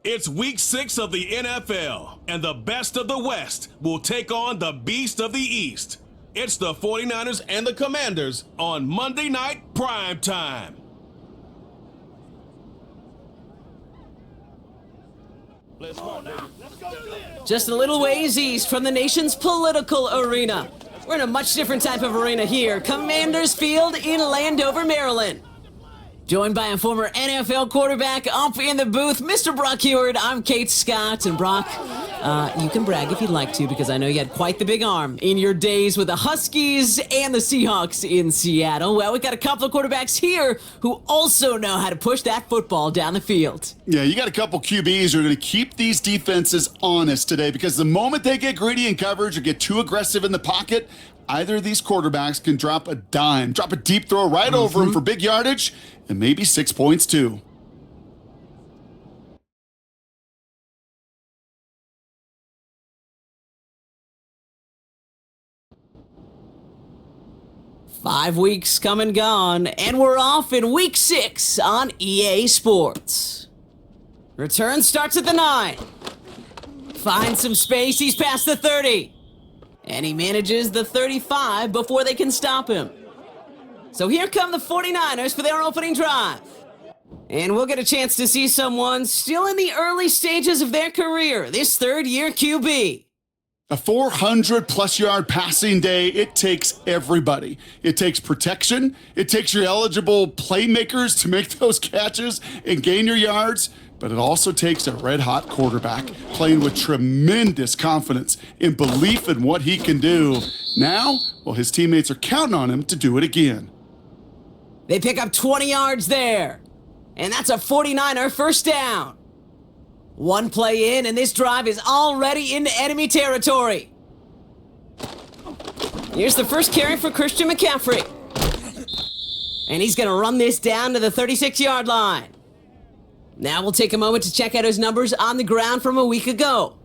It's week 6 of the NFL, and the best of the West will take on the beast of the East. It's the 49ers and the Commanders on Monday Night Prime Time. Just a little ways east from the nation's political arena. We're in a much different type of arena here, Commanders Field in Landover, Maryland. Joined by a former NFL quarterback up in the booth, Mr. Brock Heward. I'm Kate Scott, and Brock, you can brag if you'd like to, because I know you had quite the big arm in your days with the Huskies and the Seahawks in Seattle. Well, we got a couple of quarterbacks here who also know how to push that football down the field. Yeah, you got a couple QBs who are going to keep these defenses honest today, because the moment they get greedy in coverage or get too aggressive in the pocket, either of these quarterbacks can drop a dime, drop a deep throw right over him for big yardage, and maybe 6 points too. Five weeks come and gone, and we're off in week 6 on EA Sports. Return starts at the 9. Finds some space, he's past the 30. And he manages the 35 before they can stop him. So here come the 49ers for their opening drive. And we'll get a chance to see someone still in the early stages of their career, this third-year QB. A 400-plus yard passing day, it takes everybody. It takes protection. It takes your eligible playmakers to make those catches and gain your yards. But it also takes a red-hot quarterback playing with tremendous confidence and belief in what he can do. Now, well, his teammates are counting on him to do it again. They pick up 20 yards there. And that's a 49er first down. One play in, and this drive is already into enemy territory. Here's the first carry for Christian McCaffrey. And he's going to run this down to the 36-yard line. Now we'll take a moment to check out his numbers on the ground from a week ago.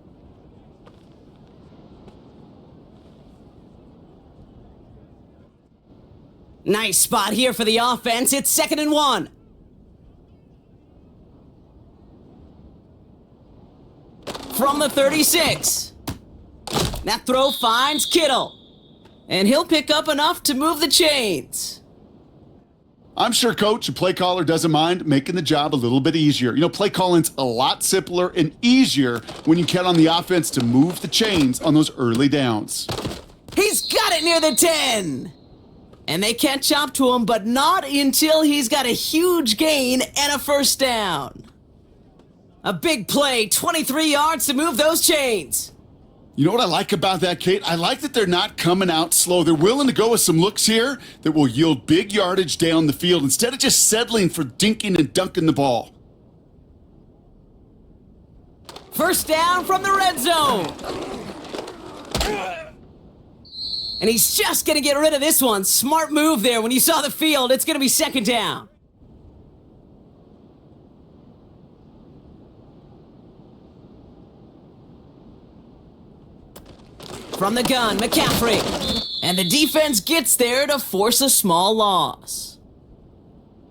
Nice spot here for the offense. It's 2nd and 1. From the 36. That throw finds Kittle. And he'll pick up enough to move the chains. I'm sure coach and play caller doesn't mind making the job a little bit easier. You know, play calling's a lot simpler and easier when you count on the offense to move the chains on those early downs. He's got it near the 10. And they catch up to him, but not until he's got a huge gain and a first down. A big play, 23 yards to move those chains. You know what I like about that, Kate? I like that they're not coming out slow. They're willing to go with some looks here that will yield big yardage down the field instead of just settling for dinking and dunking the ball. First down from the red zone. And he's just going to get rid of this one. Smart move there. When you saw the field, it's going to be 2nd down. From the gun, McCaffrey. And the defense gets there to force a small loss.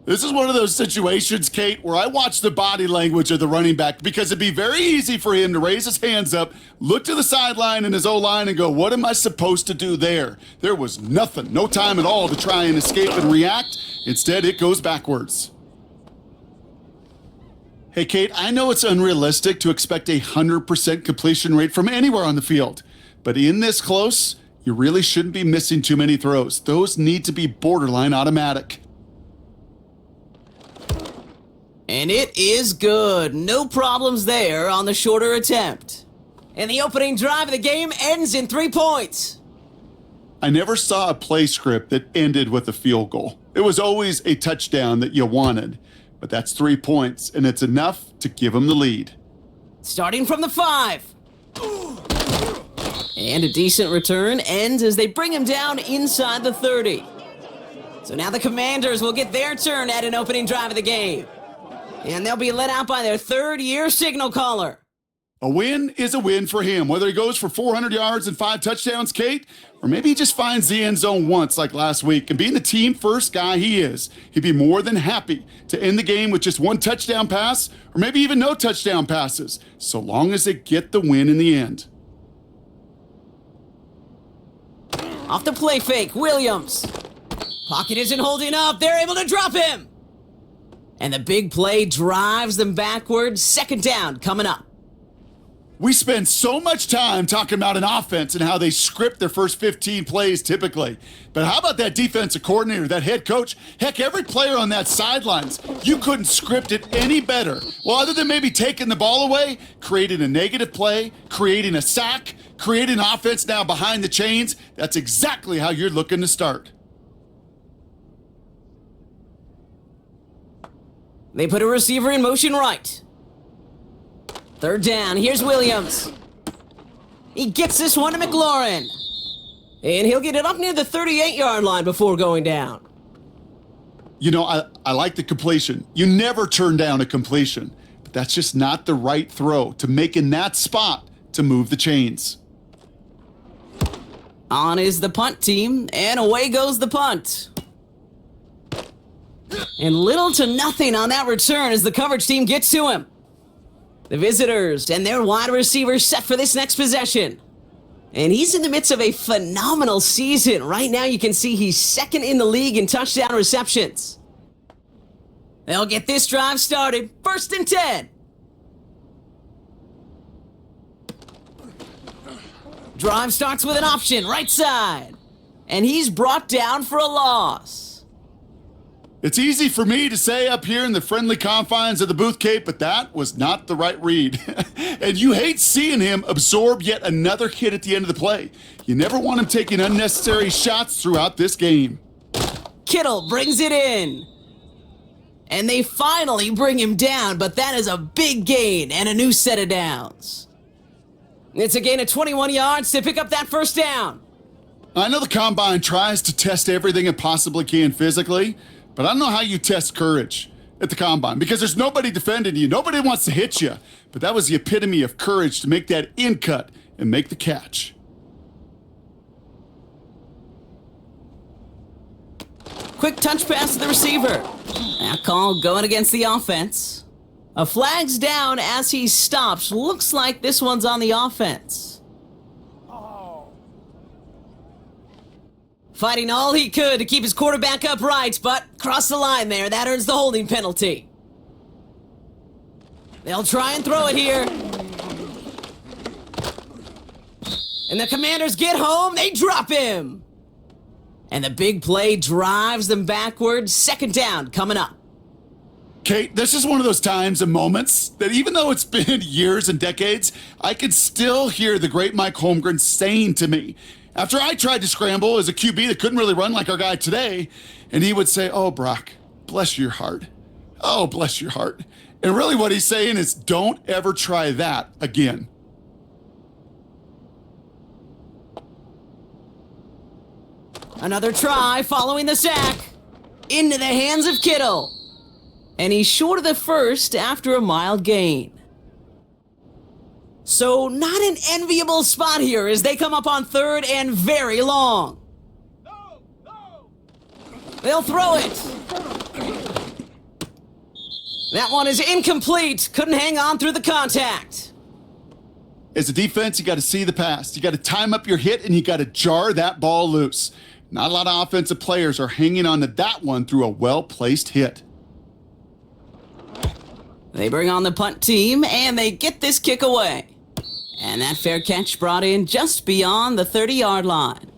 This is one of those situations, Kate, where I watch the body language of the running back, because it'd be very easy for him to raise his hands up, look to the sideline in his O-line and go, what am I supposed to do there? There was nothing, no time at all to try and escape and react. Instead, it goes backwards. Hey, Kate, I know it's unrealistic to expect a 100% completion rate from anywhere on the field, but in this close, you really shouldn't be missing too many throws. Those need to be borderline automatic. And it is good. No problems there on the shorter attempt. And the opening drive of the game ends in 3 points. I never saw a play script that ended with a field goal. It was always a touchdown that you wanted. But that's 3 points, and it's enough to give them the lead. Starting from the 5. And a decent return ends as they bring him down inside the 30. So now the Commanders will get their turn at an opening drive of the game. And they'll be let out by their third-year signal caller. A win is a win for him, whether he goes for 400 yards and 5 touchdowns, Kate, or maybe he just finds the end zone once like last week. And being the team first guy he is, he'd be more than happy to end the game with just 1 touchdown pass or maybe even no touchdown passes, so long as they get the win in the end. Off the play fake, Williams. Pocket isn't holding up. They're able to drop him. And the big play drives them backwards. 2nd down coming up. We spend so much time talking about an offense and how they script their first 15 plays typically. But how about that defensive coordinator, that head coach? Heck, every player on that sidelines, you couldn't script it any better. Well, other than maybe taking the ball away, creating a negative play, creating a sack, creating an offense now behind the chains, that's exactly how you're looking to start. They put a receiver in motion right. 3rd down, here's Williams. He gets this one to McLaurin. And he'll get it up near the 38-yard line before going down. You know, I like the completion. You never turn down a completion. But that's just not the right throw to make in that spot to move the chains. On is the punt team, and away goes the punt. And little to nothing on that return as the coverage team gets to him. The visitors and their wide receivers set for this next possession. And he's in the midst of a phenomenal season. Right now you can see he's 2nd in the league in touchdown receptions. They'll get this drive started. 1st and 10. Drive starts with an option, right side. And he's brought down for a loss. It's easy for me to say up here in the friendly confines of the booth, Cape, but that was not the right read. And you hate seeing him absorb yet another hit at the end of the play. You never want him taking unnecessary shots throughout this game. Kittle brings it in. And they finally bring him down, but that is a big gain and a new set of downs. It's a gain of 21 yards to pick up that 1st down. I know the Combine tries to test everything it possibly can physically, but I don't know how you test courage at the Combine because there's nobody defending you. Nobody wants to hit you. But that was the epitome of courage to make that in cut and make the catch. Quick touch pass to the receiver. That call going against the offense. A flag's down as he stops. Looks like this one's on the offense. Fighting all he could to keep his quarterback upright, but crossed the line there. That earns the holding penalty. They'll try and throw it here. And the Commanders get home. They drop him. And the big play drives them backwards. 2nd down coming up. Kate, this is one of those times and moments that even though it's been years and decades, I can still hear the great Mike Holmgren saying to me, after I tried to scramble as a QB that couldn't really run like our guy today, and he would say, "Oh, Brock, bless your heart. Oh, bless your heart." And really what he's saying is don't ever try that again. Another try following the sack. Into the hands of Kittle. And he's short of the 1st after a mild gain. So not an enviable spot here as they come up on 3rd and very long. They'll throw it. That one is incomplete. Couldn't hang on through the contact. As a defense, you got to see the pass. You got to time up your hit and you got to jar that ball loose. Not a lot of offensive players are hanging on to that one through a well-placed hit. They bring on the punt team and they get this kick away. And that fair catch brought in just beyond the 30-yard line.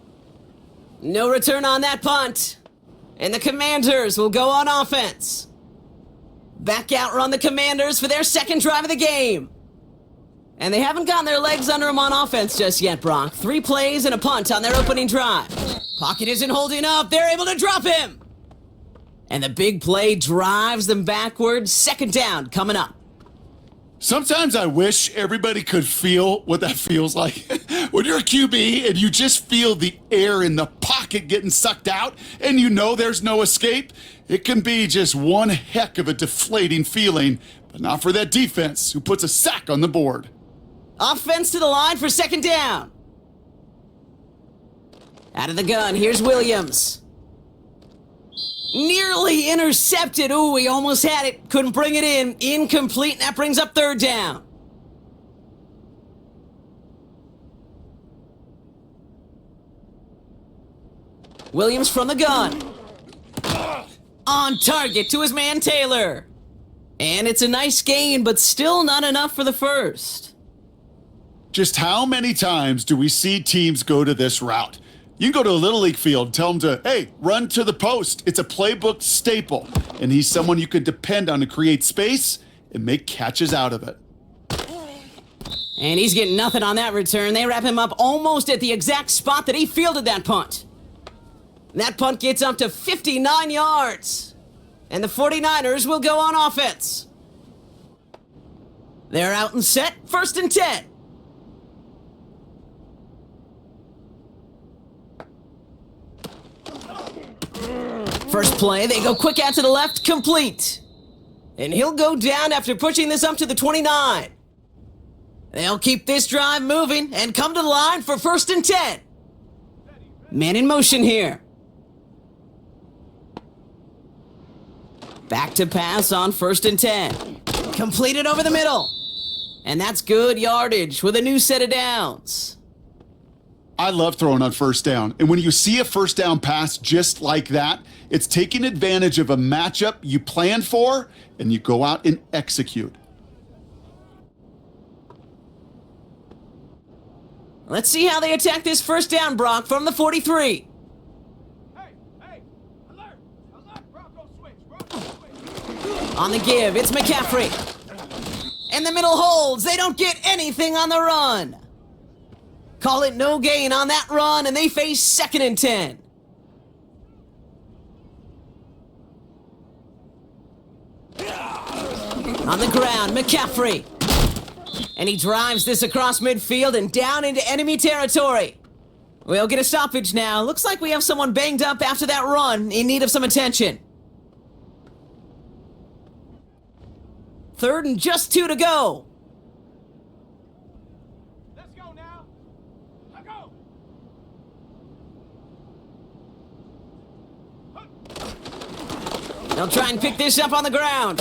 No return on that punt. And the Commanders will go on offense. Back out run the Commanders for their 2nd drive of the game. And they haven't gotten their legs under them on offense just yet, Brock. 3 plays and a punt on their opening drive. Pocket isn't holding up. They're able to drop him. And the big play drives them backwards. 2nd down coming up. Sometimes I wish everybody could feel what that feels like. When you're a QB and you just feel the air in the pocket getting sucked out and you know there's no escape, it can be just one heck of a deflating feeling, but not for that defense who puts a sack on the board. Offense to the line for second down. Out of the gun, here's Williams. Nearly intercepted. Ooh, he almost had it. Couldn't bring it in. Incomplete, and that brings up third down. Williams from the gun. On target to his man Taylor. And it's a nice gain, but still not enough for the first. Just how many times do we see teams go to this route? You can go to a Little League field and tell them to, hey, run to the post. It's a playbook staple. And he's someone you could depend on to create space and make catches out of it. And he's getting nothing on that return. They wrap him up almost at the exact spot that he fielded that punt. That punt gets up to 59 yards. And the 49ers will go on offense. They're out and set, 1st and 10. First play, they go quick out to the left, complete. And he'll go down after pushing this up to the 29. They'll keep this drive moving and come to the line for 1st and 10. Man in motion here. Back to pass on 1st and 10. Completed over the middle. And that's good yardage with a new set of downs. I love throwing on first down. And when you see a first down pass just like that, it's taking advantage of a matchup you planned for and you go out and execute. Let's see how they attack this first down, Brock, from the 43. Hey, alert, Bronco switch. On the give, it's McCaffrey. And the middle holds. They don't get anything on the run. Call it no gain on that run, and they face 2nd and 10. On the ground, McCaffrey. And he drives this across midfield and down into enemy territory. We'll get a stoppage now. Looks like we have someone banged up after that run, in need of some attention. 3rd and just 2 to go. Let's go now. Let's go. They'll try and pick this up on the ground.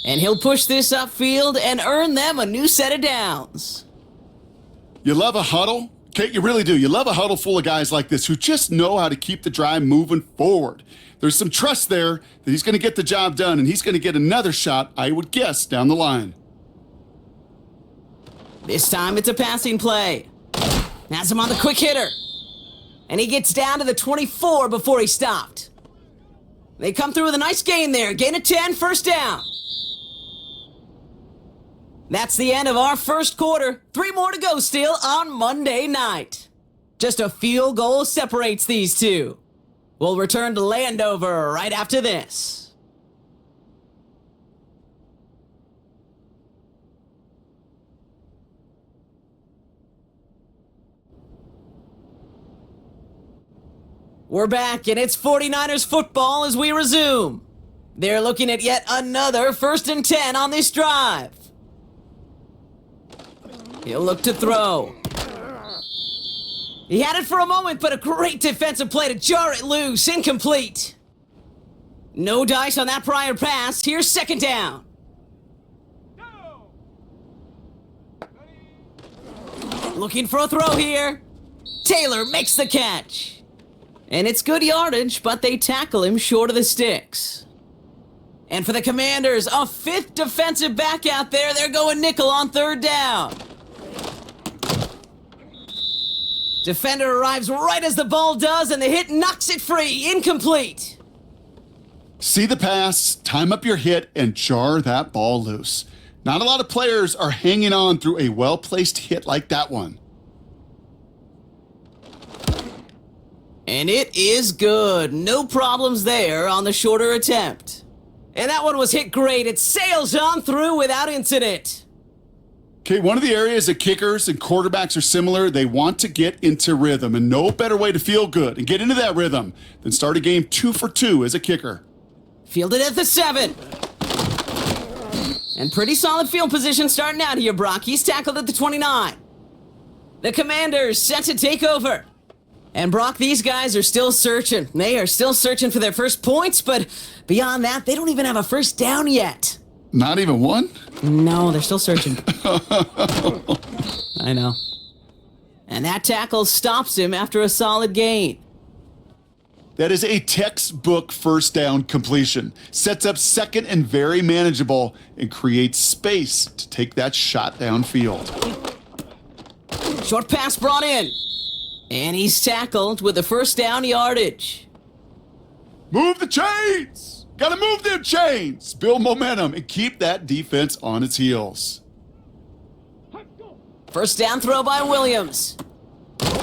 And he'll push this upfield and earn them a new set of downs. You love a huddle? Kate, you really do. You love a huddle full of guys like this who just know how to keep the drive moving forward. There's some trust there that he's going to get the job done, and he's going to get another shot, I would guess, down the line. This time it's a passing play. Has him on the quick hitter. And he gets down to the 24 before he stopped. They come through with a nice gain there. Gain of 10, first down. That's the end of our first quarter. 3 more to go still on Monday night. Just a field goal separates these two. We'll return to Landover right after this. We're back, and it's 49ers football as we resume. They're looking at yet another 1st and 10 on this drive. He'll look to throw. He had it for a moment, but a great defensive play to jar it loose. Incomplete. No dice on that prior pass. Here's 2nd down. Looking for a throw here. Taylor makes the catch. And it's good yardage, but they tackle him short of the sticks. And for the Commanders, a 5th defensive back out there. They're going nickel on 3rd down. Defender arrives right as the ball does, and the hit knocks it free. Incomplete. See the pass, time up your hit, and jar that ball loose. Not a lot of players are hanging on through a well-placed hit like that one. And it is good. No problems there on the shorter attempt. And that one was hit great. It sails on through without incident. Okay, one of the areas that kickers and quarterbacks are similar, they want to get into rhythm, and no better way to feel good and get into that rhythm than start a game 2 for 2 as a kicker. Fielded at the 7. And pretty solid field position starting out here, Brock. He's tackled at the 29. The Commanders set to take over. And Brock, these guys are still searching. They are still searching for their first points, but beyond that, they don't even have a first down yet. Not even one? No, they're still searching. I know. And that tackle stops him after a solid gain. That is a textbook first down completion. Sets up second and very manageable and creates space to take that shot downfield. Short pass brought in. And he's tackled with the first down yardage. Move the chains! Gotta move them chains! Build momentum and keep that defense on its heels. First down throw by Williams.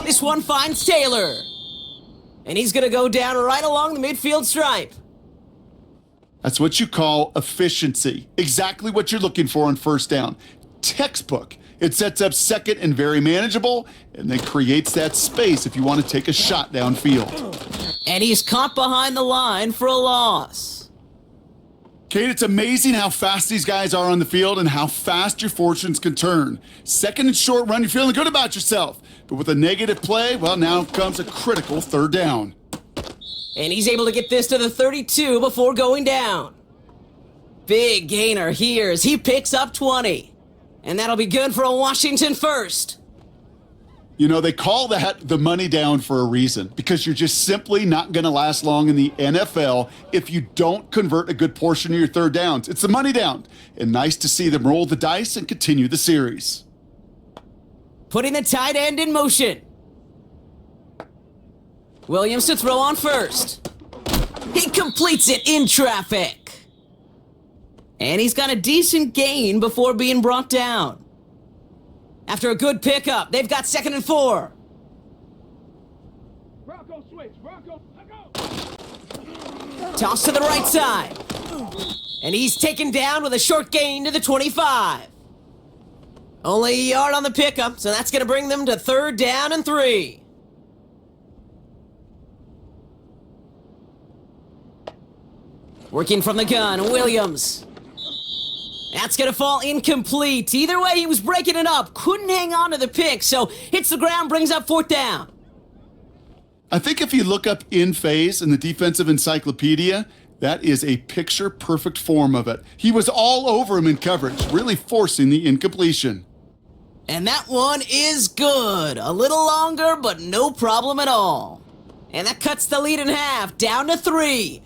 This one finds Taylor. And he's gonna go down right along the midfield stripe. That's what you call efficiency. Exactly what you're looking for on first down. Textbook. It sets up second and very manageable, and then creates that space if you want to take a shot downfield. And he's caught behind the line for a loss. Kate, it's amazing how fast these guys are on the field and how fast your fortunes can turn. Second and short run, you're feeling good about yourself. But with a negative play, well, now comes a critical third down. And he's able to get this to the 32 before going down. Big gainer here as he picks up 20. And that'll be good for a Washington first. You know, they call that the money down for a reason, because you're just simply not going to last long in the NFL if you don't convert a good portion of your third downs. It's the money down. And nice to see them roll the dice and continue the series. Putting the tight end in motion. Williams to throw on first. He completes it in traffic. And he's got a decent gain before being brought down. After a good pickup, they've got 2nd and 4. Bronco switch. Bronco. Go. Toss to the right side. And he's taken down with a short gain to the 25. Only a yard on the pickup, so that's going to bring them to 3rd down and 3. Working from the gun, Williams. That's going to fall incomplete. Either way, he was breaking it up. Couldn't hang on to the pick, so hits the ground, brings up 4th down. I think if you look up in phase in the defensive encyclopedia, that is a picture-perfect form of it. He was all over him in coverage, really forcing the incompletion. And that one is good. A little longer, but no problem at all. And that cuts the lead in half, down to 3.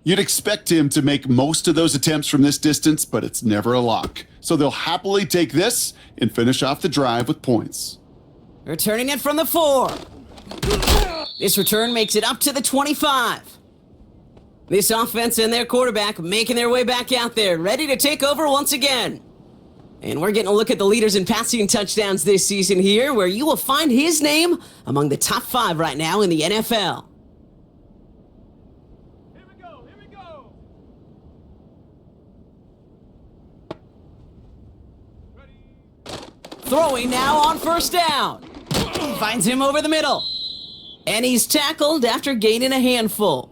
You'd expect him to make most of those attempts from this distance, but it's never a lock. So they'll happily take this and finish off the drive with points. Returning it from the 4. This return makes it up to the 25. This offense and their quarterback making their way back out there, ready to take over once again. And we're getting a look at the leaders in passing touchdowns this season here, where you will find his name among the top 5 right now in the NFL. Here we go. Here we go. Ready. Throwing now on 1st down. Finds him over the middle. And he's tackled after gaining a handful.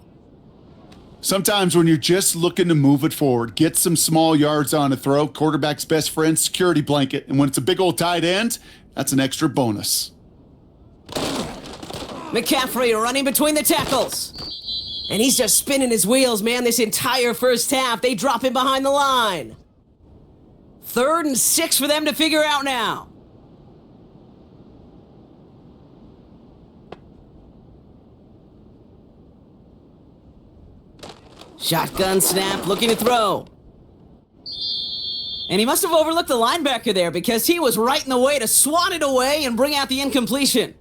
Sometimes when you're just looking to move it forward, get some small yards on a throw, quarterback's best friend, security blanket. And when it's a big old tight end, that's an extra bonus. McCaffrey running between the tackles. And he's just spinning his wheels, man, this entire first half. They drop him behind the line. 3rd and 6 for them to figure out now. Shotgun snap, looking to throw. And he must have overlooked the linebacker there because he was right in the way to swat it away and bring out the incompletion.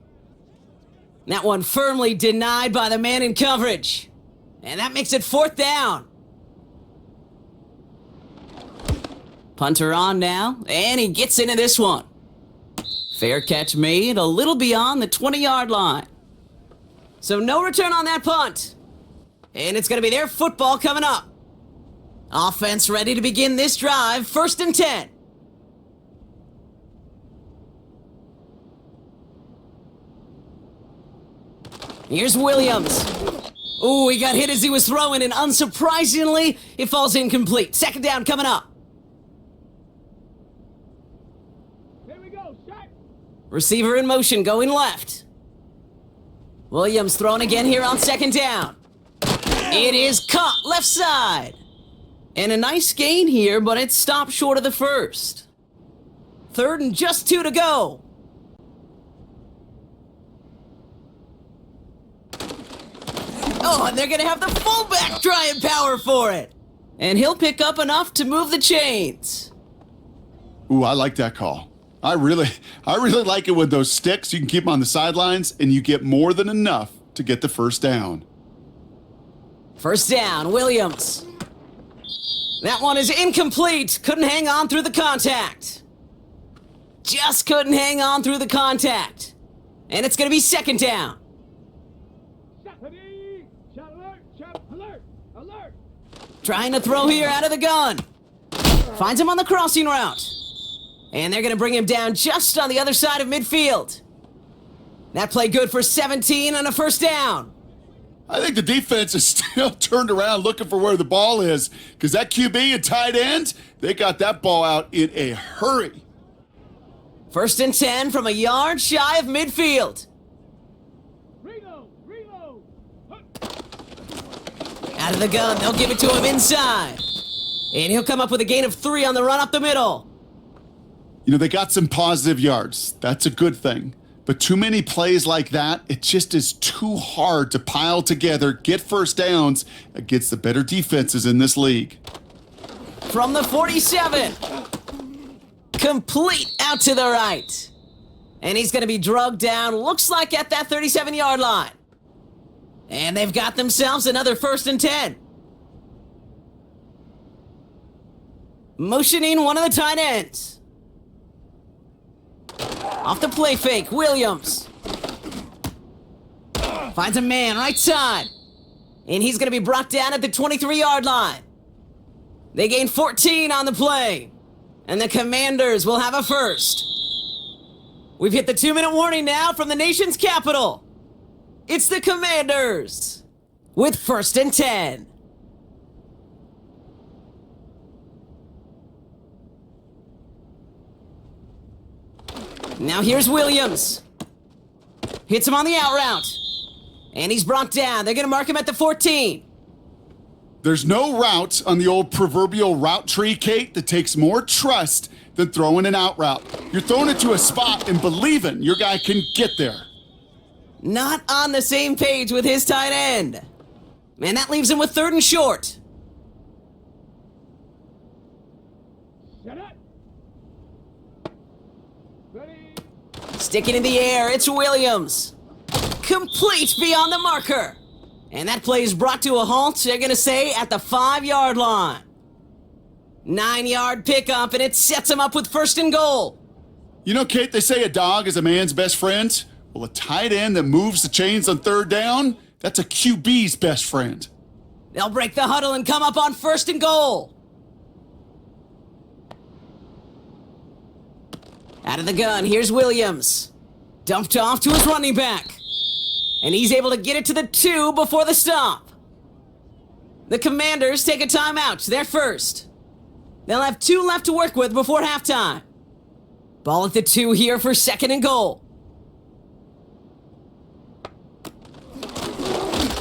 That one firmly denied by the man in coverage. And that makes it 4th down. Punter on now, and he gets into this one. Fair catch made a little beyond the 20-yard line. So no return on that punt. And it's going to be their football coming up. Offense ready to begin this drive, 1st and 10. Here's Williams. Ooh, he got hit as he was throwing, and unsurprisingly, it falls incomplete. 2nd down coming up. Receiver in motion, going left. Williams throwing again here on second down. It is caught left side. And a nice gain here, but it stopped short of the first. Third and just 2 to go. Oh, and they're going to have the fullback try and power for it. And he'll pick up enough to move the chains. Ooh, I like that call. I really like it with those sticks. You can keep them on the sidelines, and you get more than enough to get the first down. First down, Williams. That one is incomplete. Couldn't hang on through the contact. Just couldn't hang on through the contact. And it's going to be second down. Ready? Shot alert! Shot alert! Alert! Trying to throw here out of the gun. Finds him on the crossing route. And they're going to bring him down just on the other side of midfield. That play good for 17 and a first down. I think the defense is still turned around looking for where the ball is, because that QB and tight end, they got that ball out in a hurry. First and 10 from a yard shy of midfield. Reload! Reload! Out of the gun, they'll give it to him inside. And he'll come up with a gain of 3 on the run up the middle. You know, they got some positive yards. That's a good thing. But too many plays like that, it just is too hard to pile together, get first downs against the better defenses in this league. From the 47. Complete out to the right. And he's going to be drugged down, looks like at that 37-yard line. And they've got themselves another first and 10. Motioning one of the tight ends. Off the play fake, Williams. Finds a man right side. And he's going to be brought down at the 23-yard line. They gain 14 on the play. And the Commanders will have a first. We've hit the 2-minute warning now from the nation's capital. It's the Commanders with first and 10. Now here's Williams. Hits him on the out route. And he's brought down. They're going to mark him at the 14. There's no route on the old proverbial route tree, Kate, that takes more trust than throwing an out route. You're throwing it to a spot and believing your guy can get there. Not on the same page with his tight end. And that leaves him with third and short. Shut up! Ready? Sticking in the air, it's Williams. Complete beyond the marker. And that play is brought to a halt, they're going to say, at the 5-yard line. 9-yard pickup, and it sets him up with first and goal. You know, Kate, they say a dog is a man's best friend. Well, a tight end that moves the chains on third down, that's a QB's best friend. They'll break the huddle and come up on first and goal. Out of the gun, here's Williams. Dumped off to his running back. And he's able to get it to the 2 before the stop. The Commanders take a timeout. They're first. They'll have 2 left to work with before halftime. Ball at the 2 here for second and goal.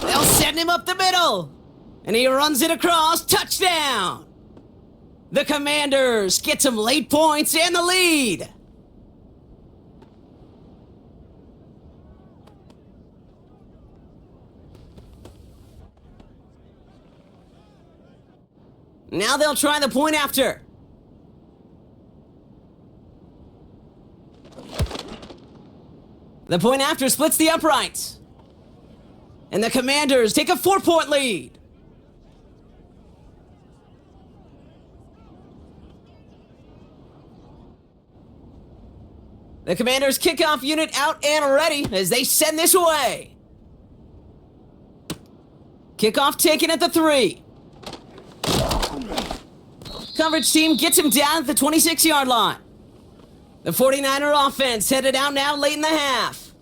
They'll send him up the middle. And he runs it across. Touchdown. The Commanders get some late points and the lead. Now they'll try the point after. The point after splits the uprights. And the Commanders take a 4-point lead. The Commanders kickoff unit out and ready as they send this away. Kickoff taken at the 3. Coverage team gets him down at the 26-yard line. The 49er offense headed out now late in the half.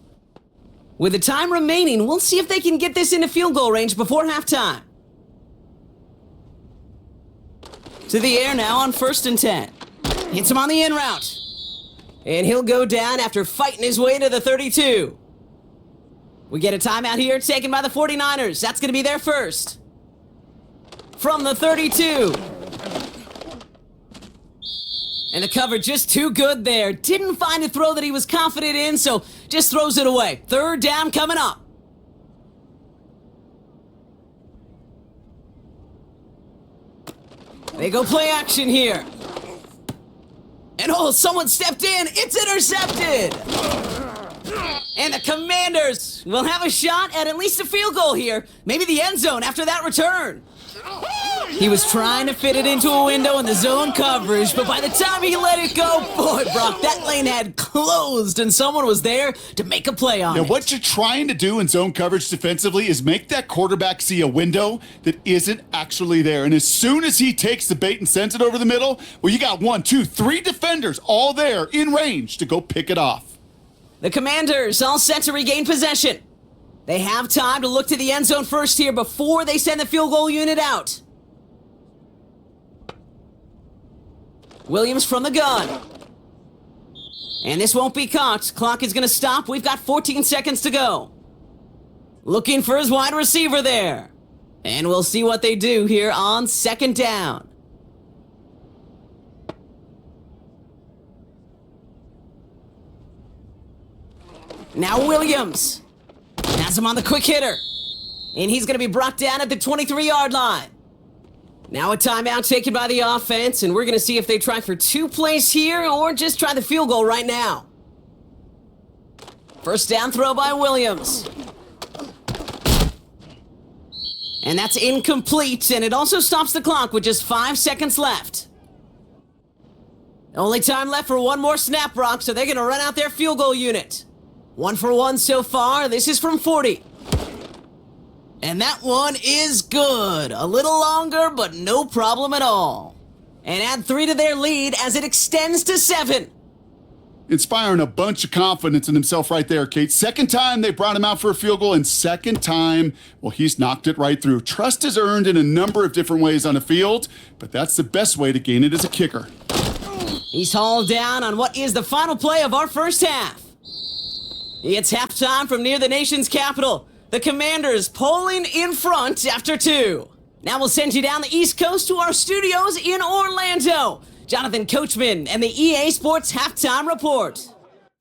With the time remaining, we'll see if they can get this into field goal range before halftime. To the air now on first and 10. Hits him on the in route. And he'll go down after fighting his way to the 32. We get a timeout here taken by the 49ers. That's going to be their first. From the 32. And the cover just too good there. Didn't find a throw that he was confident in, so just throws it away. Third down coming up. They go play action here. And oh, someone stepped in. It's intercepted. And the Commanders will have a shot at least a field goal here. Maybe the end zone after that return. He was trying to fit it into a window in the zone coverage, but by the time he let it go, boy, Brock, that lane had closed and someone was there to make a play on it. Now, what you're trying to do in zone coverage defensively is make that quarterback see a window that isn't actually there. And as soon as he takes the bait and sends it over the middle, well, you got 1, 2, 3 defenders all there in range to go pick it off. The Commanders all set to regain possession. They have time to look to the end zone first here before they send the field goal unit out. Williams from the gun. And this won't be caught. Clock is going to stop. We've got 14 seconds to go. Looking for his wide receiver there. And we'll see what they do here on second down. Now Williams has him on the quick hitter. And he's going to be brought down at the 23-yard line. Now a timeout taken by the offense, and we're going to see if they try for 2 plays here or just try the field goal right now. First down throw by Williams. And that's incomplete, and it also stops the clock with just 5 seconds left. Only time left for one more snap, Brock, so they're going to run out their field goal unit. 1 for 1 so far. This is from 40. And that one is good. A little longer, but no problem at all. And add 3 to their lead as it extends to 7. Inspiring a bunch of confidence in himself right there, Kate. Second time they brought him out for a field goal, and second time, well, he's knocked it right through. Trust is earned in a number of different ways on the field, but that's the best way to gain it as a kicker. He's hauled down on what is the final play of our first half. It's halftime from near the nation's capital. The Commanders polling in front after 2. Now we'll send you down the East Coast to our studios in Orlando. Jonathan Coachman and the EA Sports Halftime Report.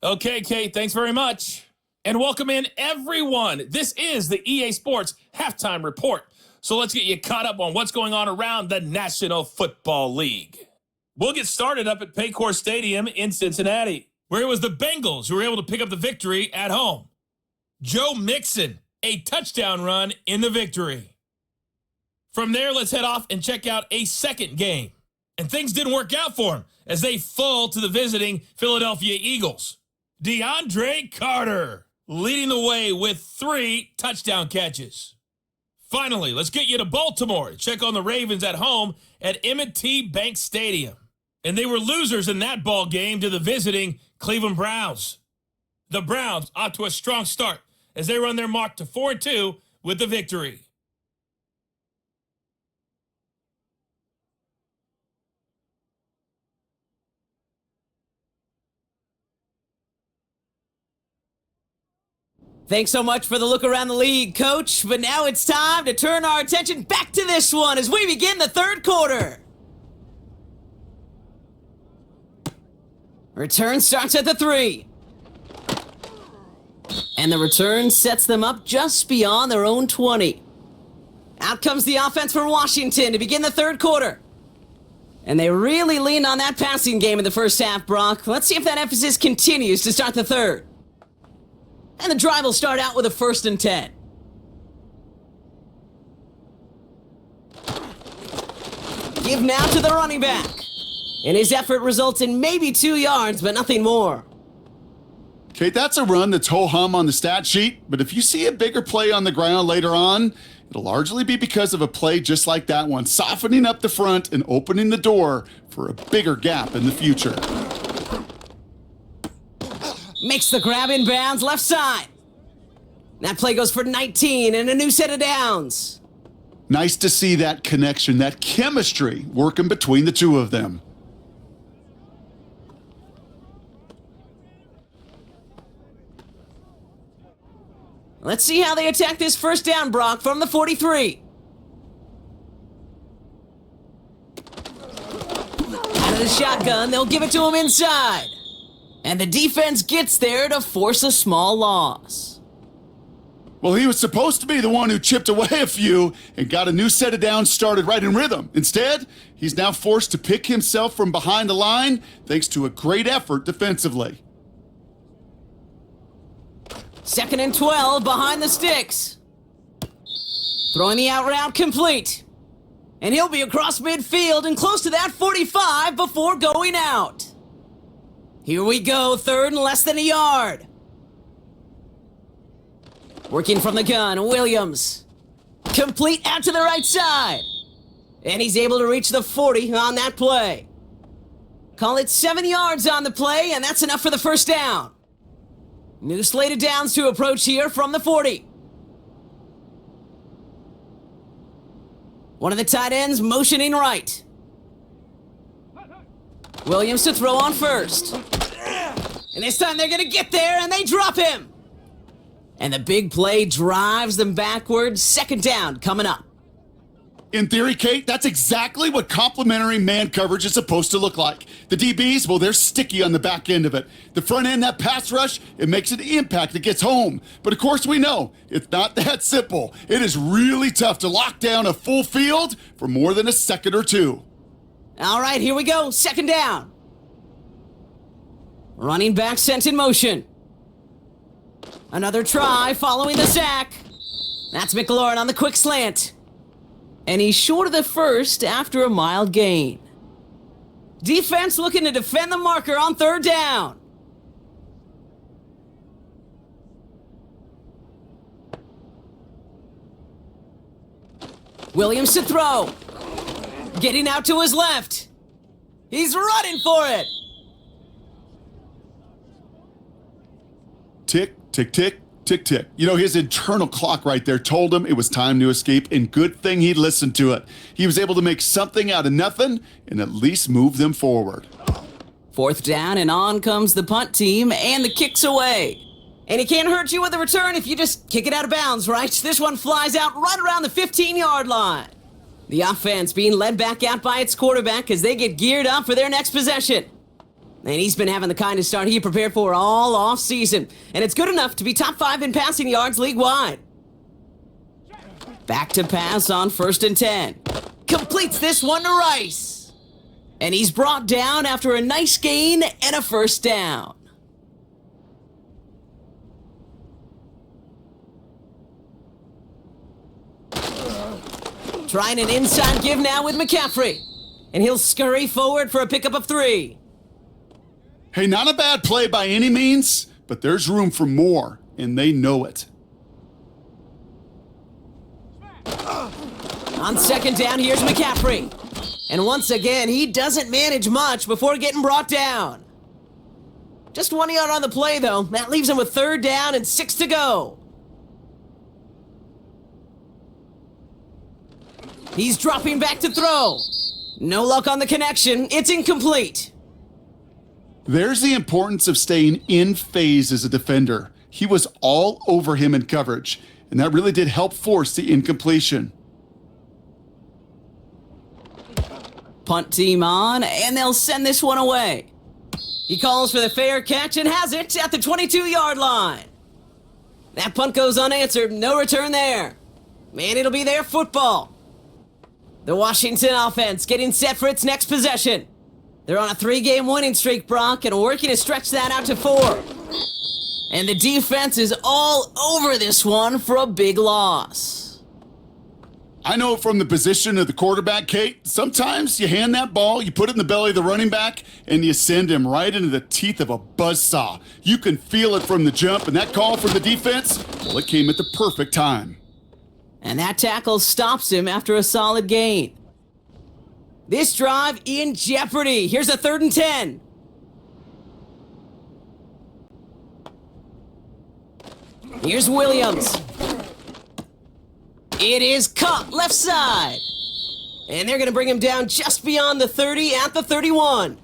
Okay, Kate, thanks very much. And welcome in, everyone. This is the EA Sports Halftime Report. So let's get you caught up on what's going on around the National Football League. We'll get started up at Paycor Stadium in Cincinnati, where it was the Bengals who were able to pick up the victory at home. Joe Mixon, a touchdown run in the victory. From there, let's head off and check out a second game. And things didn't work out for him as they fall to the visiting Philadelphia Eagles. DeAndre Carter leading the way with 3 touchdown catches. Finally, let's get you to Baltimore to check on the Ravens at home at M&T Bank Stadium. And they were losers in that ball game to the visiting Cleveland Browns. The Browns off to a strong start as they run their mark to 4-2 with the victory. Thanks so much for the look around the league, Coach. But now it's time to turn our attention back to this one as we begin the third quarter. Return starts at the 3. And the return sets them up just beyond their own 20. Out comes the offense for Washington to begin the third quarter. And they really leaned on that passing game in the first half, Brock. Let's see if that emphasis continues to start the third. And the drive will start out with a 1st and 10. Give now to the running back. And his effort results in maybe 2 yards, but nothing more. Kate, that's a run that's ho-hum on the stat sheet, but if you see a bigger play on the ground later on, it'll largely be because of a play just like that one, softening up the front and opening the door for a bigger gap in the future. Makes the grab in bounds left side. That play goes for 19 and a new set of downs. Nice to see that connection, that chemistry working between the two of them. Let's see how they attack this first down, Brock, from the 43. Out of the shotgun, they'll give it to him inside. And the defense gets there to force a small loss. Well, he was supposed to be the one who chipped away a few and got a new set of downs started right in rhythm. Instead, he's now forced to pick himself from behind the line thanks to a great effort defensively. 2nd and 12 behind the sticks. Throwing the out route complete. And he'll be across midfield and close to that 45 before going out. Here we go, 3rd and less than a yard. Working from the gun, Williams. Complete out to the right side. And he's able to reach the 40 on that play. Call it 7 yards on the play, and that's enough for the first down. New slate of downs to approach here from the 40. One of the tight ends motioning right. Williams to throw on first. And this time they're going to get there, and they drop him. And the big play drives them backwards. 2nd down coming up. In theory, Kate, that's exactly what complementary man coverage is supposed to look like. The DBs, well, they're sticky on the back end of it. The front end, that pass rush, it makes an impact. It gets home. But of course, we know it's not that simple. It is really tough to lock down a full field for more than a second or two. All right, here we go. 2nd down. Running back sent in motion. Another try following the sack. That's McLaurin on the quick slant. And he's short of the first after a mild gain. Defense looking to defend the marker on 3rd down. Williams to throw. Getting out to his left. He's running for it. Tick, tick, tick, tick, tick. You know, his internal clock right there told him it was time to escape, and good thing he listened to it. He was able to make something out of nothing and at least move them forward. 4th down, and on comes the punt team, and the kick's away. And he can't hurt you with a return if you just kick it out of bounds, right? This one flies out right around the 15-yard line. The offense being led back out by its quarterback as they get geared up for their next possession. And he's been having the kind of start he prepared for all off-season. And it's good enough to be top 5 in passing yards league-wide. Back to pass on 1st and 10. Completes this one to Rice. And he's brought down after a nice gain and a first down. Trying an inside give now with McCaffrey. And he'll scurry forward for a pickup of 3. Hey, not a bad play by any means, but there's room for more, and they know it. On 2nd down, here's McCaffrey. And once again, he doesn't manage much before getting brought down. Just 1 yard on the play, though. That leaves him with 3rd down and 6 to go. He's dropping back to throw. No luck on the connection. It's incomplete. There's the importance of staying in phase as a defender. He was all over him in coverage, and that really did help force the incompletion. Punt team on, and they'll send this one away. He calls for the fair catch and has it at the 22-yard line. That punt goes unanswered. No return there. Man, it'll be their football. The Washington offense getting set for its next possession. They're on a 3-game winning streak, Brock, and working to stretch that out to 4. And the defense is all over this one for a big loss. I know from the position of the quarterback, Kate, sometimes you hand that ball, you put it in the belly of the running back, and you send him right into the teeth of a buzzsaw. You can feel it from the jump, and that call from the defense, well, it came at the perfect time. And that tackle stops him after a solid gain. This drive in jeopardy. Here's a 3rd and 10. Here's Williams. It is caught left side. And they're going to bring him down just beyond the 30 at the 31.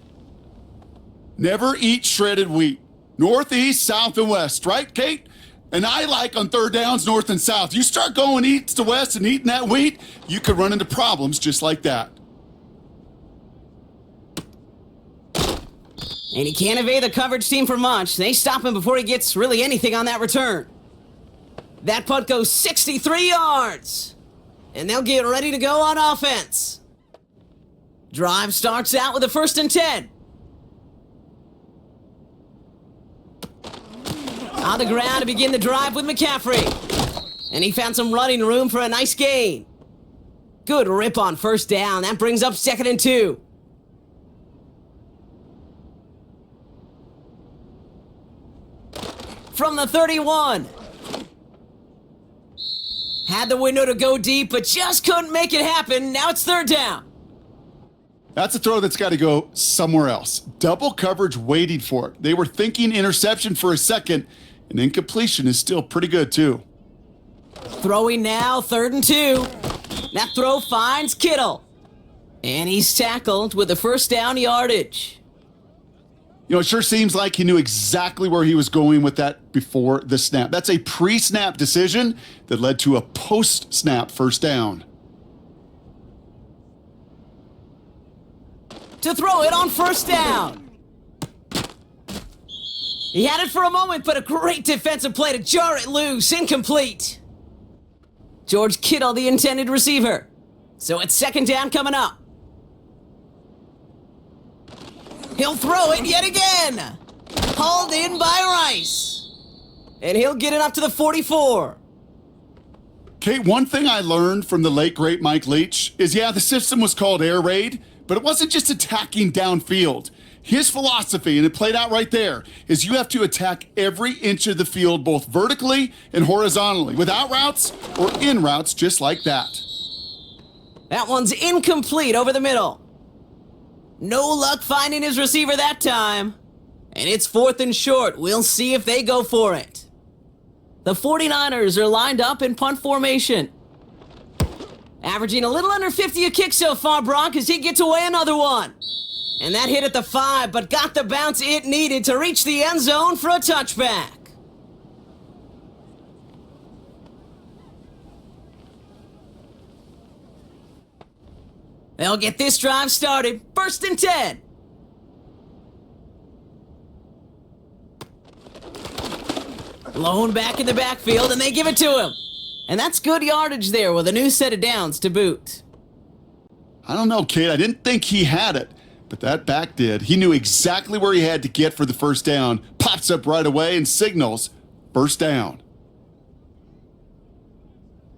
Never eat shredded wheat. North, east, south, and west, right, Kate? And I like on third downs, north and south. You start going east to west and eating that wheat, you could run into problems just like that. And he can't evade the coverage team for much. They stop him before he gets really anything on that return. That punt goes 63 yards. And they'll get ready to go on offense. Drive starts out with a 1st and 10. On the ground to begin the drive with McCaffrey. And he found some running room for a nice gain. Good rip on 1st down. That brings up 2nd and 2. From the 31. Had the window to go deep, but just couldn't make it happen. Now it's 3rd down. That's a throw that's got to go somewhere else. Double coverage waiting for it. They were thinking interception for a second, and incompletion is still pretty good too. Throwing now, 3rd and 2. That throw finds Kittle. And he's tackled with the 1st down yardage. You know, it sure seems like he knew exactly where he was going with that before the snap. That's a pre-snap decision that led to a post-snap 1st down. To throw it on 1st down. He had it for a moment, but a great defensive play to jar it loose. Incomplete. George Kittle, the intended receiver. So it's 2nd down coming up. He'll throw it yet again. Hauled in by Rice. And he'll get it up to the 44. Kate, one thing I learned from the late, great Mike Leach is, yeah, the system was called air raid, but it wasn't just attacking downfield. His philosophy, and it played out right there, is you have to attack every inch of the field, both vertically and horizontally, without routes or in routes, just like that. That one's incomplete over the middle. No luck finding his receiver that time. And it's 4th and short. We'll see if they go for it. The 49ers are lined up in punt formation. Averaging a little under 50 a kick so far, Brock, as he gets away another one. And that hit at the 5, but got the bounce it needed to reach the end zone for a touchback. They'll get this drive started. 1st and 10. Blown back in the backfield, and they give it to him. And that's good yardage there with a new set of downs to boot. I don't know, Kate. I didn't think he had it, but that back did. He knew exactly where he had to get for the 1st down. Pops up right away and signals 1st down.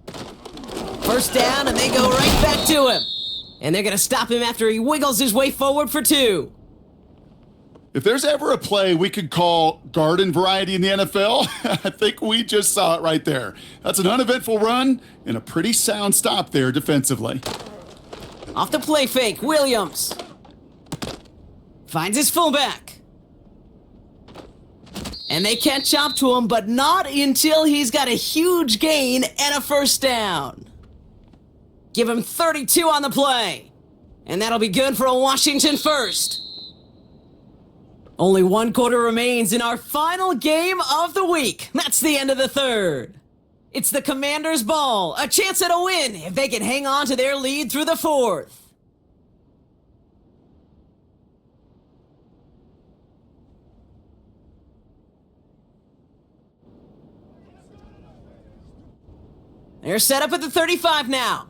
1st down, and they go right back to him. And they're going to stop him after he wiggles his way forward for 2. If there's ever a play we could call garden variety in the NFL, I think we just saw it right there. That's an uneventful run and a pretty sound stop there defensively. Off the play fake, Williams. Finds his fullback. And they catch up to him, but not until he's got a huge gain and a 1st down. Give him 32 on the play. And that'll be good for a Washington 1st. Only 1 quarter remains in our final game of the week. That's the end of the 3rd. It's the Commanders' ball. A chance at a win if they can hang on to their lead through the 4th. They're set up at the 35 now.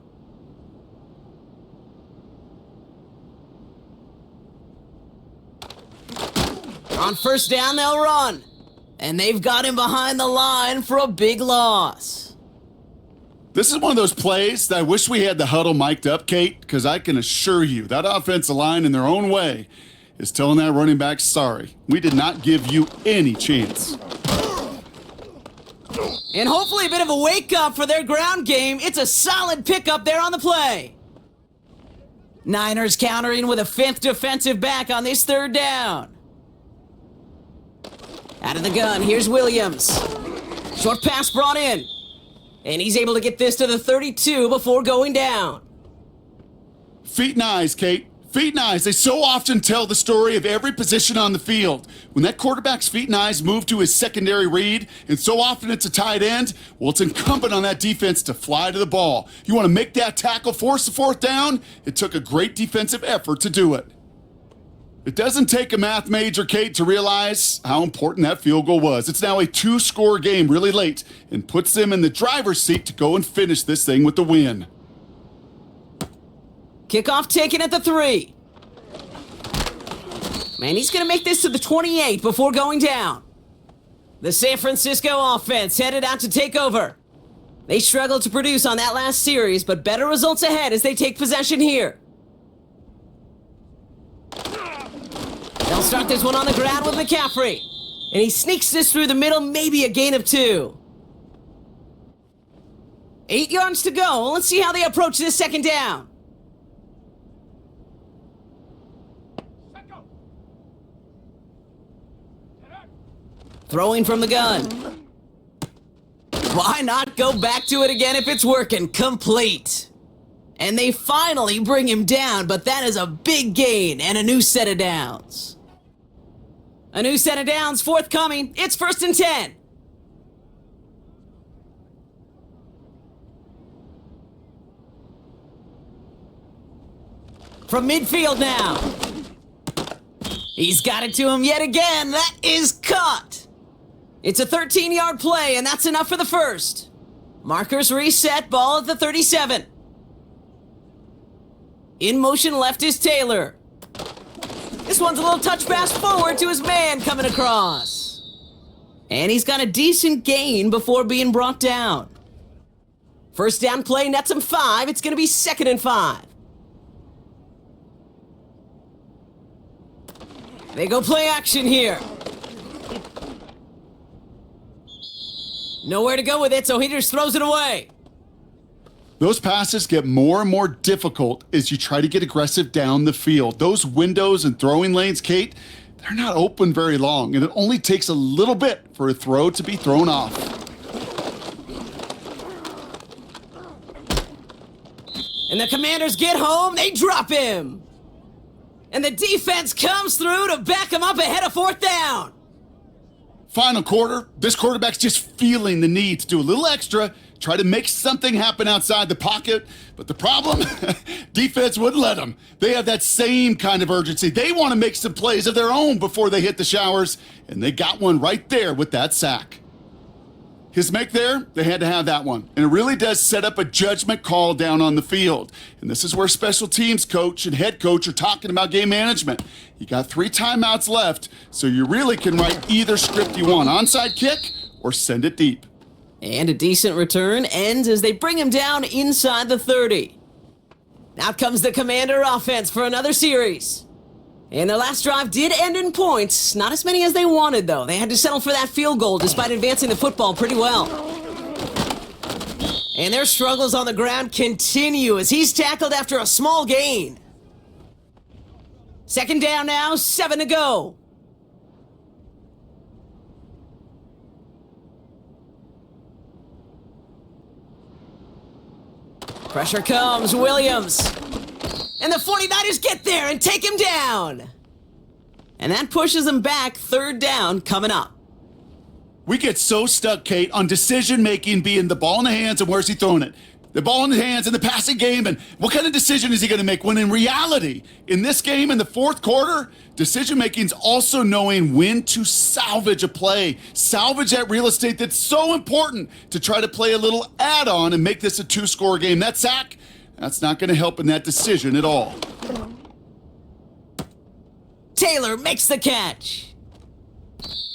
On 1st down, they'll run. And they've got him behind the line for a big loss. This is one of those plays that I wish we had the huddle mic'd up, Kate, because I can assure you that offensive line in their own way is telling that running back, sorry, we did not give you any chance. And hopefully a bit of a wake-up for their ground game. It's a solid pickup there on the play. Niners countering with a 5th defensive back on this 3rd down. Out of the gun, here's Williams. Short pass brought in. And he's able to get this to the 32 before going down. Feet and eyes, Kate. Feet and eyes, they so often tell the story of every position on the field. When that quarterback's feet and eyes move to his secondary read, and so often it's a tight end, well, it's incumbent on that defense to fly to the ball. You want to make that tackle, force the fourth down? It took a great defensive effort to do it. It doesn't take a math major, Kate, to realize how important that field goal was. It's now a 2-score game really late and puts them in the driver's seat to go and finish this thing with the win. Kickoff taken at the 3. Man, he's going to make this to the 28 before going down. The San Francisco offense headed out to take over. They struggled to produce on that last series, but better results ahead as they take possession here. They'll start this one on the ground with McCaffrey. And he sneaks this through the middle, maybe a gain of 2. 8 yards to go. Let's see how they approach this second down. Throwing from the gun. Why not go back to it again if it's working? Complete. And they finally bring him down, but that is a big gain and a new set of downs. A new set of downs forthcoming. It's 1st and 10. From midfield now. He's got it to him yet again. That is caught. It's a 13-yard play, and that's enough for the first. Markers reset, ball at the 37. In motion left is Taylor. This one's a little touch pass forward to his man coming across. And he's got a decent gain before being brought down. First down play nets him 5. It's going to be 2nd and 5. They go play action here. Nowhere to go with it, so he just throws it away. Those passes get more and more difficult as you try to get aggressive down the field. Those windows and throwing lanes, Kate, they're not open very long, and it only takes a little bit for a throw to be thrown off. And the Commanders get home, they drop him. And the defense comes through to back him up ahead of 4th down. Final quarter, this quarterback's just feeling the need to do a little extra, try to make something happen outside the pocket. But the problem, defense wouldn't let them. They have that same kind of urgency. They want to make some plays of their own before they hit the showers, and they got one right there with that sack. His make there, they had to have that one. And it really does set up a judgment call down on the field. And this is where special teams coach and head coach are talking about game management. You got 3 timeouts left, so you really can write either script you want. Onside kick or send it deep. And a decent return ends as they bring him down inside the 30. Out comes the Commander offense for another series. And their last drive did end in points. Not as many as they wanted, though. They had to settle for that field goal despite advancing the football pretty well. And their struggles on the ground continue as he's tackled after a small gain. 2nd down now, 7 to go. Pressure comes, Williams. And the 49ers get there and take him down. And that pushes them back. 3rd down coming up. We get so stuck, Kate, on decision-making being the ball in the hands and where's he throwing it. The ball in the hands in the passing game and what kind of decision is he going to make? When in reality, in this game in the 4th quarter, decision-making is also knowing when to salvage a play. Salvage that real estate that's so important to try to play a little add-on and make this a 2-score game. That sack, that's not going to help in that decision at all. Taylor makes the catch.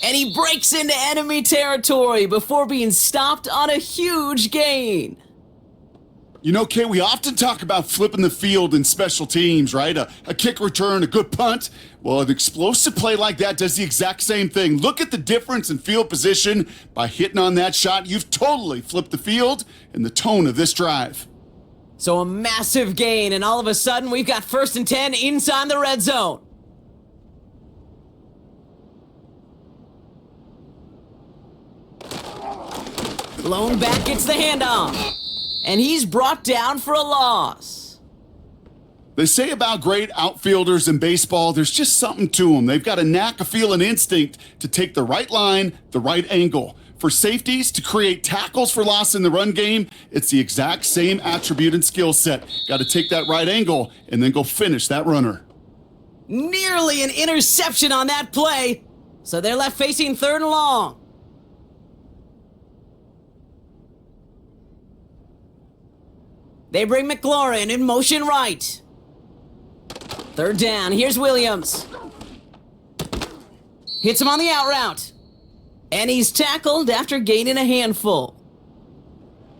And he breaks into enemy territory before being stopped on a huge gain. You know, Kate, we often talk about flipping the field in special teams, right? A kick return, a good punt. Well, an explosive play like that does the exact same thing. Look at the difference in field position. By hitting on that shot, you've totally flipped the field and the tone of this drive. So a massive gain, and all of a sudden we've got 1st and 10 inside the red zone. Blown back gets the handoff. And he's brought down for a loss. They say about great outfielders in baseball, there's just something to them. They've got a knack, a feel, an instinct to take the right line, the right angle. For safeties to create tackles for loss in the run game, it's the exact same attribute and skill set. Got to take that right angle and then go finish that runner. Nearly an interception on that play. So they're left facing 3rd and long. They bring McLaurin in motion right. 3rd down, here's Williams. Hits him on the out route. And he's tackled after gaining a handful.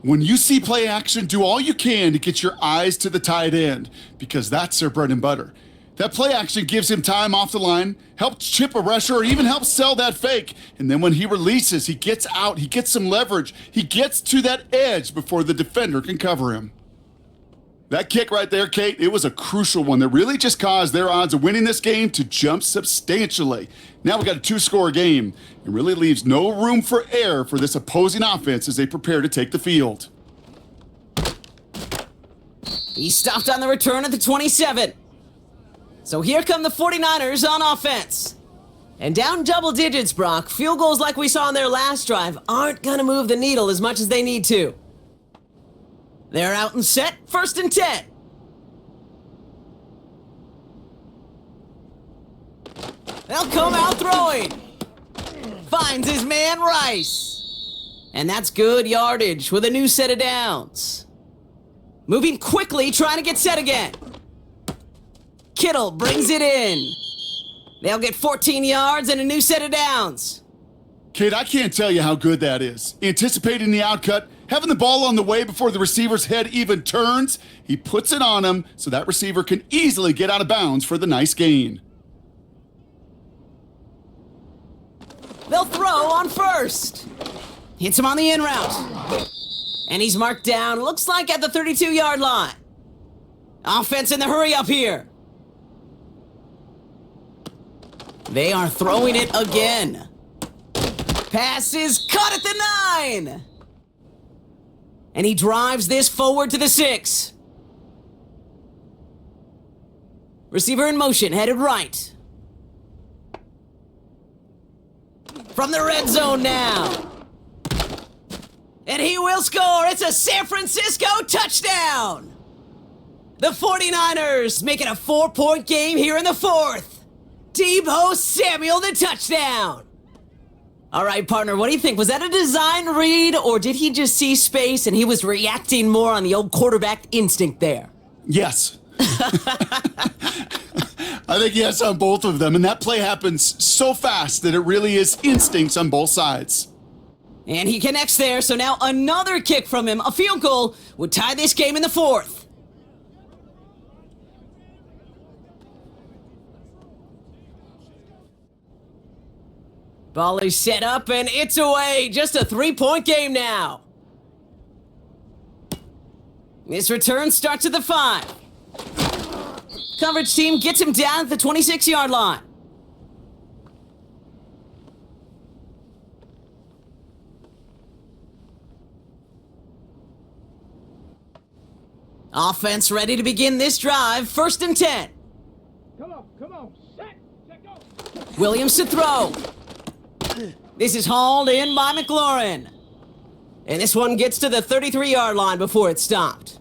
When you see play action, do all you can to get your eyes to the tight end, because that's their bread and butter. That play action gives him time off the line, helps chip a rusher, or even helps sell that fake. And then when he releases, he gets out, he gets some leverage, he gets to that edge before the defender can cover him. That kick right there, Kate, it was a crucial one that really just caused their odds of winning this game to jump substantially. Now we got a 2-score game. It really leaves no room for error for this opposing offense as they prepare to take the field. He stopped on the return at the 27. So here come the 49ers on offense. And down double digits, Brock, field goals like we saw in their last drive aren't going to move the needle as much as they need to. They're out and set, 1st and 10. They'll come out throwing. Finds his man Rice. And that's good yardage with a new set of downs. Moving quickly, trying to get set again. Kittle brings it in. They'll get 14 yards and a new set of downs. Kate, I can't tell you how good that is. Anticipating the outcut, having the ball on the way before the receiver's head even turns, he puts it on him so that receiver can easily get out of bounds for the nice gain. They'll throw on 1st. Hits him on the in route. And he's marked down, looks like at the 32-yard line. Offense in the hurry up here. They are throwing it again. Pass is caught at the 9. And he drives this forward to the 6. Receiver in motion, headed right. From the red zone now. And he will score. It's a San Francisco touchdown. The 49ers make it a 4-point game here in the 4th. Deebo Samuel, the touchdown. All right, partner, what do you think? Was that a design read, or did he just see space and he was reacting more on the old quarterback instinct there? Yes. I think yes on both of them, and that play happens so fast that it really is instincts on both sides. And he connects there, so now another kick from him. A field goal would tie this game in the 4th. Ball is set up, and it's away. Just a 3-point game now. This return starts at the 5. Coverage team gets him down at the 26-yard line. Offense ready to begin this drive. 1st and 10. Come on, set, go. Williams to throw. This is hauled in by McLaurin. And this one gets to the 33-yard line before it's stopped.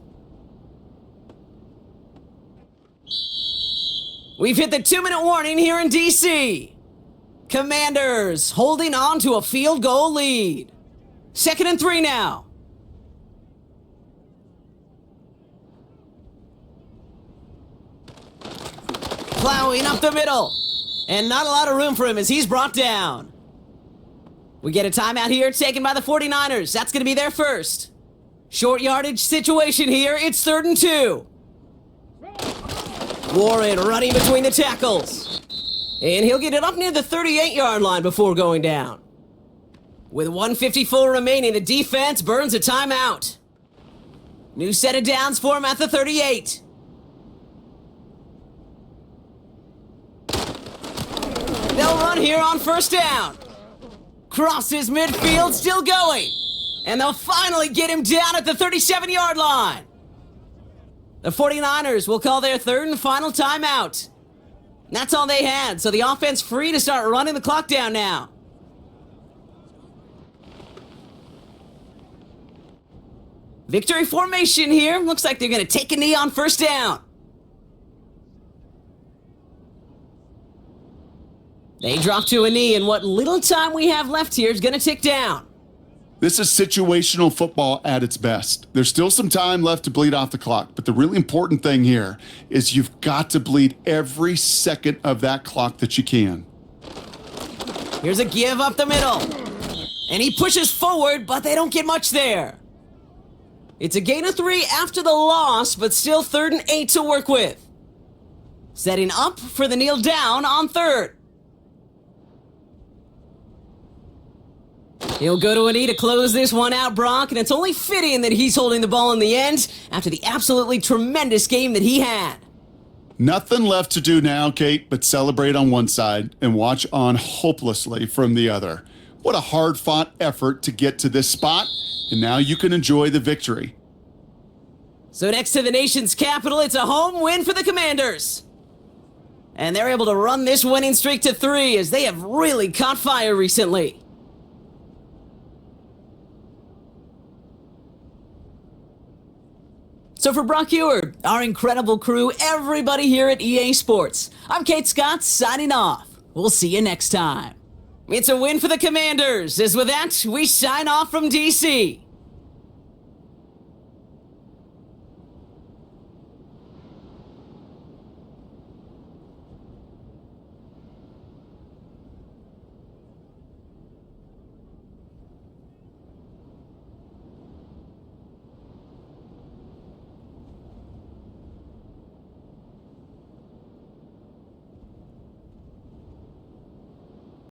We've hit the 2-minute warning here in D.C. Commanders holding on to a field goal lead. 2nd and 3 now. Plowing up the middle. And not a lot of room for him as he's brought down. We get a timeout here taken by the 49ers. That's going to be their first. Short yardage situation here. It's 3rd and 2. Warren running between the tackles. And he'll get it up near the 38-yard line before going down. With 1:54 remaining, the defense burns a timeout. New set of downs for him at the 38. They'll run here on 1st down. Crosses midfield, still going. And they'll finally get him down at the 37-yard line. The 49ers will call their third and final timeout. That's all they had, so the offense free to start running the clock down now. Victory formation here. Looks like they're going to take a knee on first down. They drop to a knee, and what little time we have left here is going to tick down. This is situational football at its best. There's still some time left to bleed off the clock, but the really important thing here is you've got to bleed every second of that clock that you can. Here's a give up the middle. And he pushes forward, but they don't get much there. It's a gain of 3 after the loss, but still 3rd and 8 to work with. Setting up for the kneel down on 3rd. He'll go to a knee to close this one out, Brock, and it's only fitting that he's holding the ball in the end after the absolutely tremendous game that he had. Nothing left to do now, Kate, but celebrate on one side and watch on hopelessly from the other. What a hard-fought effort to get to this spot, and now you can enjoy the victory. So next to the nation's capital, it's a home win for the Commanders. And they're able to run this winning streak to 3 as they have really caught fire recently. So for Brock Eward, our incredible crew, everybody here at EA Sports, I'm Kate Scott signing off. We'll see you next time. It's a win for the Commanders, as with that, we sign off from DC.